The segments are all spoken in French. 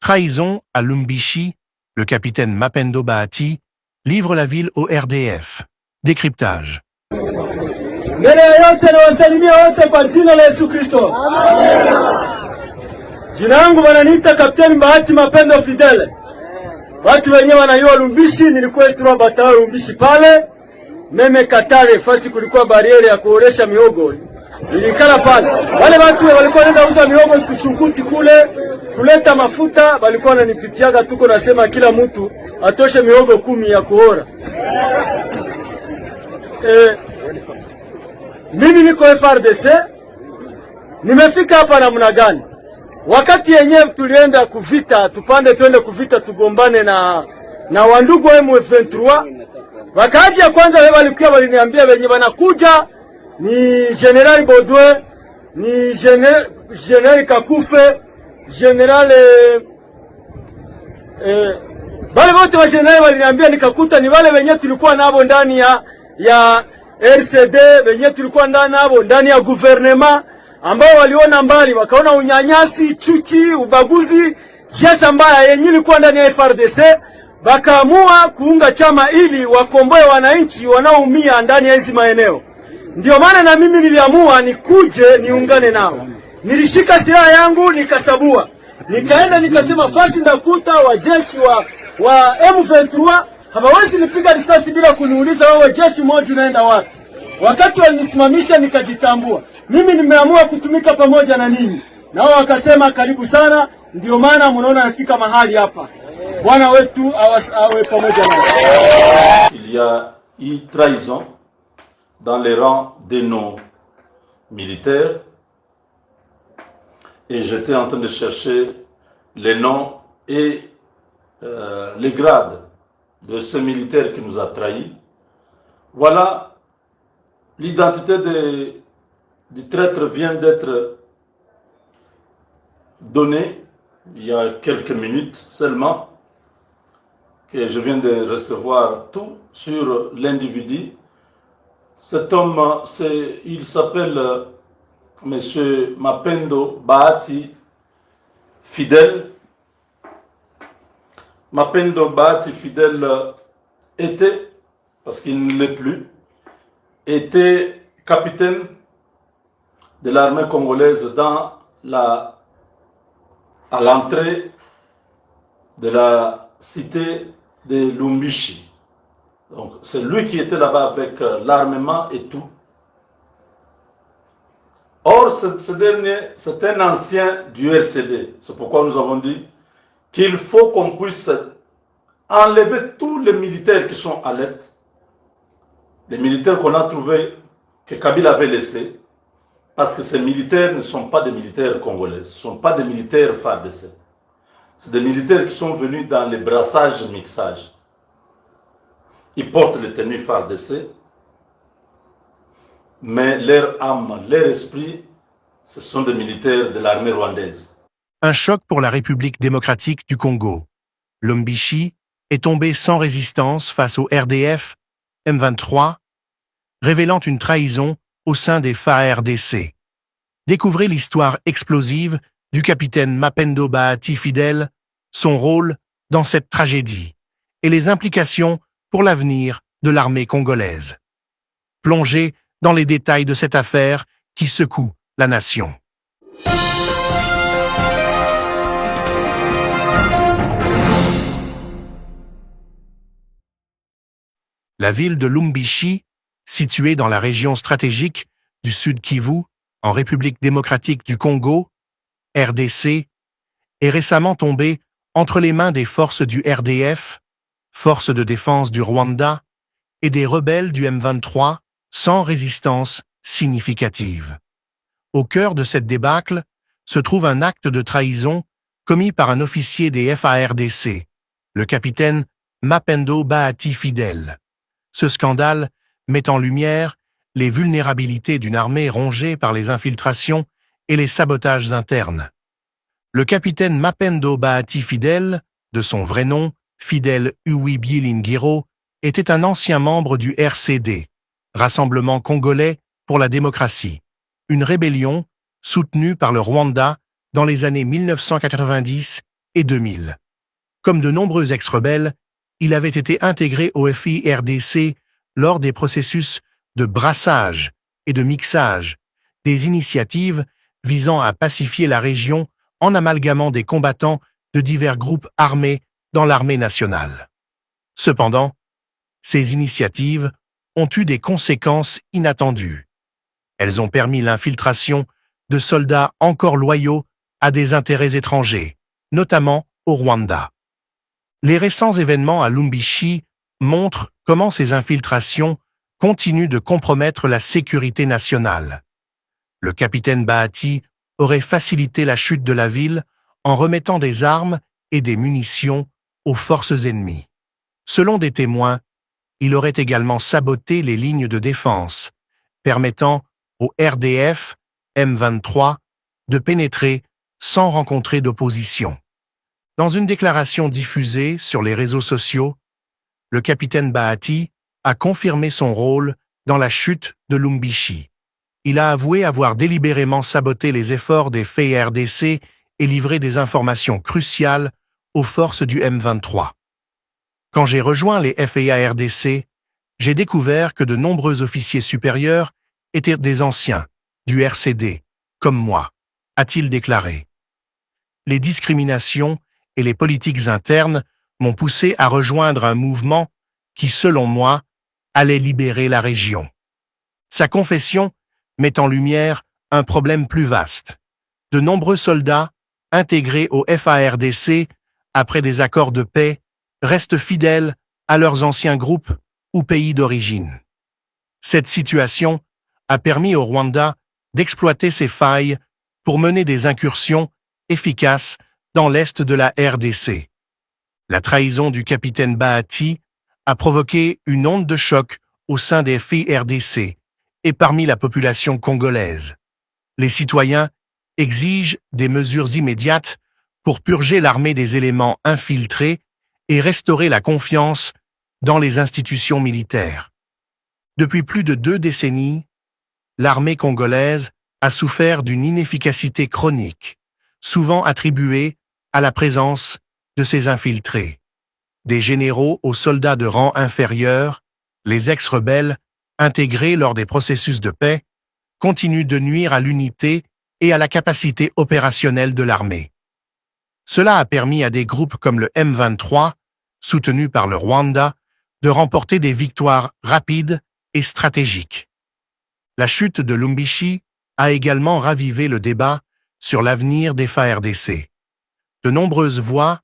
Trahison à Lumbishi, le capitaine Mapendo Bahati livre la ville au RDF. Décryptage. Mbele ya yote nawasalimia wote kwa jina la Yesu Kristo. Jina langu wananiita Kapteni Bahati Mapendo Fidele. Watu wenyewe wanajua Lumbishi, nilikuwa Estra Batao Lumbishi pale. Meme Katare fasi kulikuwa bariere ya kuoresha miogo. Nilikala pale. Wale watu walikuwa wanaenda uza miogo kuchunguti kule, kuleta mafuta, walikuwa wananipitiaga tuko nasema kila mtu atoshe miogo 10 ya kuora. Mimi niko FRDC, nimefika hapa namna gani? Wakati yenyewe tulienda kuvita, tupande twende kuvita tugombane na wandugu wa M23. Wakati ya kwanza wao walikuwa waliniambia wenye wanakuja ni General Baudouin, ni General Kakufe, General wale wote wa general waliniambia, nikakuta ni wale wenye tulikuwa nabo ndani ya RCD, wenye tulikuwa nabo ndani ya gouvernement, ambao waliona mbali, wakaona unyanyasi, chuki, ubaguzi, siasa mbaya yenye ilikuwa ndani ya FRDC, wakaamua kuunga chama ili wakomboe wananchi wanaoumia ndani ya hizi maeneo. Ndio maana na mimi niliamua nikuje niungane nao. Nilishika silaha yangu nikasabua. Nikaenda nikasema fasi ndakuta wajeshi wa M23 hawawezi nipiga risasi bila kuniuliza wewe jeshi moja unaenda wapi. Wakati walinisimamisha nikajitambua. Mimi nimeamua kutumika pamoja na ninyi. Nao wakasema karibu sana, ndio maana mnaona nafika mahali hapa. Bwana wetu awe pamoja nasi. Il y a eu trahison dans les rangs de nos militaires et j'étais en train de chercher les noms et les grades de ce militaire qui nous a trahis. Voilà, l'identité du traître vient d'être donnée il y a quelques minutes seulement, que je viens de recevoir tout sur l'individu. Cet homme, il s'appelle Monsieur Mapendo Bahati Fidele. Mapendo Bahati Fidele était, parce qu'il ne l'est plus, était capitaine de l'armée congolaise à l'entrée de la cité de Lumbishi. Donc c'est lui qui était là-bas avec l'armement et tout. Or, ce dernier, c'est un ancien du RCD. C'est pourquoi nous avons dit qu'il faut qu'on puisse enlever tous les militaires qui sont à l'Est, les militaires qu'on a trouvés, que Kabila avait laissés, parce que ces militaires ne sont pas des militaires congolais, ce ne sont pas des militaires FARDC. C'est des militaires qui sont venus dans les brassages mixages. Ils portent les tenues FARDC, mais leur âme, leur esprit, ce sont des militaires de l'armée rwandaise. Un choc pour la République démocratique du Congo. Lumbishi est tombé sans résistance face au RDF, M23, révélant une trahison au sein des FARDC. Découvrez l'histoire explosive du capitaine Mapendo Bahati Fidele, son rôle dans cette tragédie et les implications pour l'avenir de l'armée congolaise. Plongez dans les détails de cette affaire qui secoue la nation. La ville de Lumbishi, située dans la région stratégique du Sud Kivu, en République démocratique du Congo, RDC, est récemment tombée entre les mains des forces du RDF, forces de défense du Rwanda, et des rebelles du M23, sans résistance significative. Au cœur de cette débâcle se trouve un acte de trahison commis par un officier des FARDC, le capitaine Mapendo Bahati Fidele. Ce scandale met en lumière les vulnérabilités d'une armée rongée par les infiltrations et les sabotages internes. Le capitaine Mapendo Bahati Fidele, de son vrai nom, Fidèle Uwibilingiro, était un ancien membre du RCD, Rassemblement congolais pour la démocratie, une rébellion soutenue par le Rwanda dans les années 1990 et 2000. Comme de nombreux ex-rebelles, il avait été intégré au FIRDC lors des processus de brassage et de mixage, des initiatives visant à pacifier la région en amalgamant des combattants de divers groupes armés dans l'armée nationale. Cependant, ces initiatives ont eu des conséquences inattendues. Elles ont permis l'infiltration de soldats encore loyaux à des intérêts étrangers, notamment au Rwanda. Les récents événements à Lumbishi montrent comment ces infiltrations continuent de compromettre la sécurité nationale. Le capitaine Bahati aurait facilité la chute de la ville en remettant des armes et des munitions aux forces ennemies. Selon des témoins, il aurait également saboté les lignes de défense, permettant au RDF M23 de pénétrer sans rencontrer d'opposition. Dans une déclaration diffusée sur les réseaux sociaux, le capitaine Bahati a confirmé son rôle dans la chute de Lumbishi. Il a avoué avoir délibérément saboté les efforts des FARDC et livré des informations cruciales aux forces du M23. Quand j'ai rejoint les FARDC, j'ai découvert que de nombreux officiers supérieurs étaient des anciens, du RCD, comme moi, a-t-il déclaré. Les discriminations et les politiques internes m'ont poussé à rejoindre un mouvement qui, selon moi, allait libérer la région. Sa confession met en lumière un problème plus vaste. De nombreux soldats, intégrés au FARDC après des accords de paix, restent fidèles à leurs anciens groupes ou pays d'origine. Cette situation a permis au Rwanda d'exploiter ses failles pour mener des incursions efficaces dans l'est de la RDC. La trahison du capitaine Bahati a provoqué une onde de choc au sein des FARDC et parmi la population congolaise. Les citoyens exigent des mesures immédiates pour purger l'armée des éléments infiltrés et restaurer la confiance dans les institutions militaires. Depuis plus de 2 décennies, l'armée congolaise a souffert d'une inefficacité chronique, souvent attribuée à la présence de ces infiltrés. Des généraux aux soldats de rang inférieur, les ex-rebelles, intégrés lors des processus de paix, continuent de nuire à l'unité et à la capacité opérationnelle de l'armée. Cela a permis à des groupes comme le M23, soutenus par le Rwanda, de remporter des victoires rapides et stratégiques. La chute de Lumbishi a également ravivé le débat sur l'avenir des FARDC. De nombreuses voix,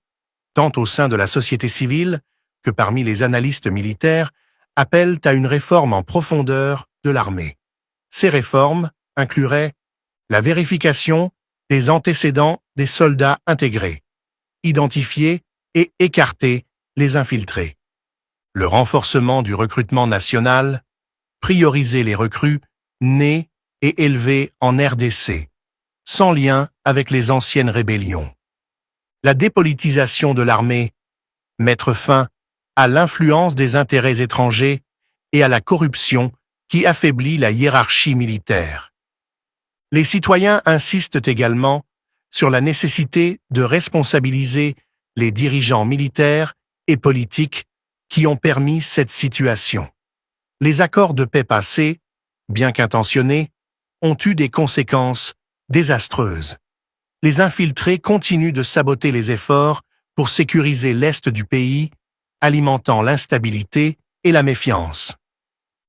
tant au sein de la société civile que parmi les analystes militaires, appellent à une réforme en profondeur de l'armée. Ces réformes incluraient la vérification des antécédents des soldats intégrés, identifier et écarter les infiltrés, le renforcement du recrutement national, prioriser les recrues nés et élevés en RDC, sans lien avec les anciennes rébellions. La dépolitisation de l'armée, mettre fin à l'influence des intérêts étrangers et à la corruption qui affaiblit la hiérarchie militaire. Les citoyens insistent également sur la nécessité de responsabiliser les dirigeants militaires et politiques qui ont permis cette situation. Les accords de paix passés, bien qu'intentionnés, ont eu des conséquences désastreuses. Les infiltrés continuent de saboter les efforts pour sécuriser l'est du pays, alimentant l'instabilité et la méfiance.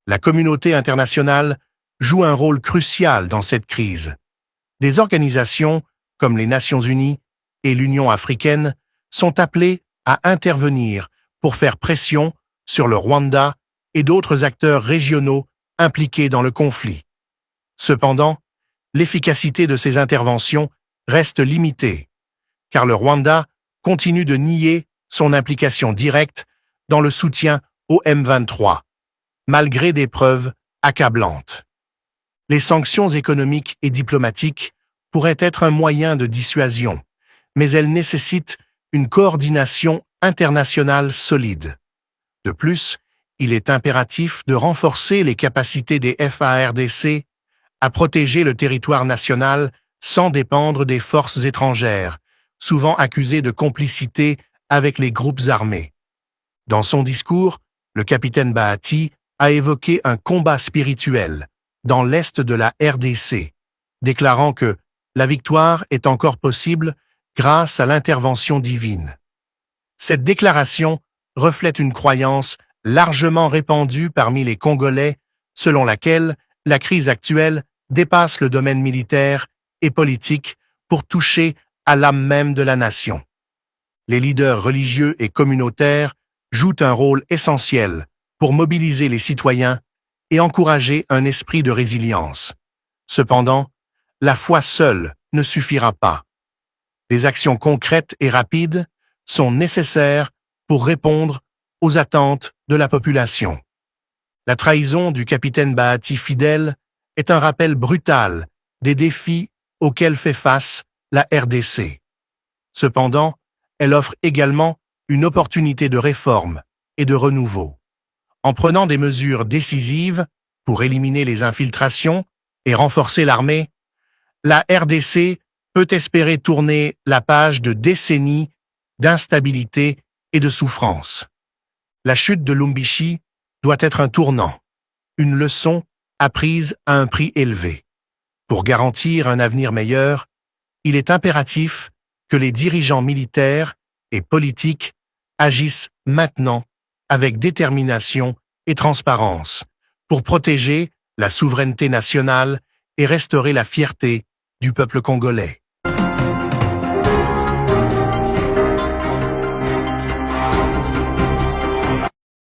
La communauté internationale joue un rôle crucial dans cette crise. Des organisations comme les Nations Unies et l'Union africaine sont appelées à intervenir pour faire pression sur le Rwanda et d'autres acteurs régionaux impliqués dans le conflit. Cependant, l'efficacité de ces interventions reste limitée, car le Rwanda continue de nier son implication directe dans le soutien au M23, malgré des preuves accablantes. Les sanctions économiques et diplomatiques pourraient être un moyen de dissuasion, mais elles nécessitent une coordination internationale solide. De plus, il est impératif de renforcer les capacités des FARDC à protéger le territoire national sans dépendre des forces étrangères, souvent accusé de complicité avec les groupes armés. Dans son discours, le capitaine Bahati a évoqué un combat spirituel dans l'est de la RDC, déclarant que la victoire est encore possible grâce à l'intervention divine. Cette déclaration reflète une croyance largement répandue parmi les Congolais, selon laquelle la crise actuelle dépasse le domaine militaire et politique pour toucher à l'âme même de la nation. Les leaders religieux et communautaires jouent un rôle essentiel pour mobiliser les citoyens et encourager un esprit de résilience. Cependant, la foi seule ne suffira pas. Des actions concrètes et rapides sont nécessaires pour répondre aux attentes de la population. La trahison du capitaine Bahati fidèle est un rappel brutal des défis auxquels fait face la RDC. Cependant, elle offre également une opportunité de réforme et de renouveau. En prenant des mesures décisives pour éliminer les infiltrations et renforcer l'armée, la RDC peut espérer tourner la page de décennies d'instabilité et de souffrance. La chute de Lumbishi doit être un tournant, une leçon apprise à un prix élevé. Pour garantir un avenir meilleur, il est impératif que les dirigeants militaires et politiques agissent maintenant avec détermination et transparence pour protéger la souveraineté nationale et restaurer la fierté du peuple congolais.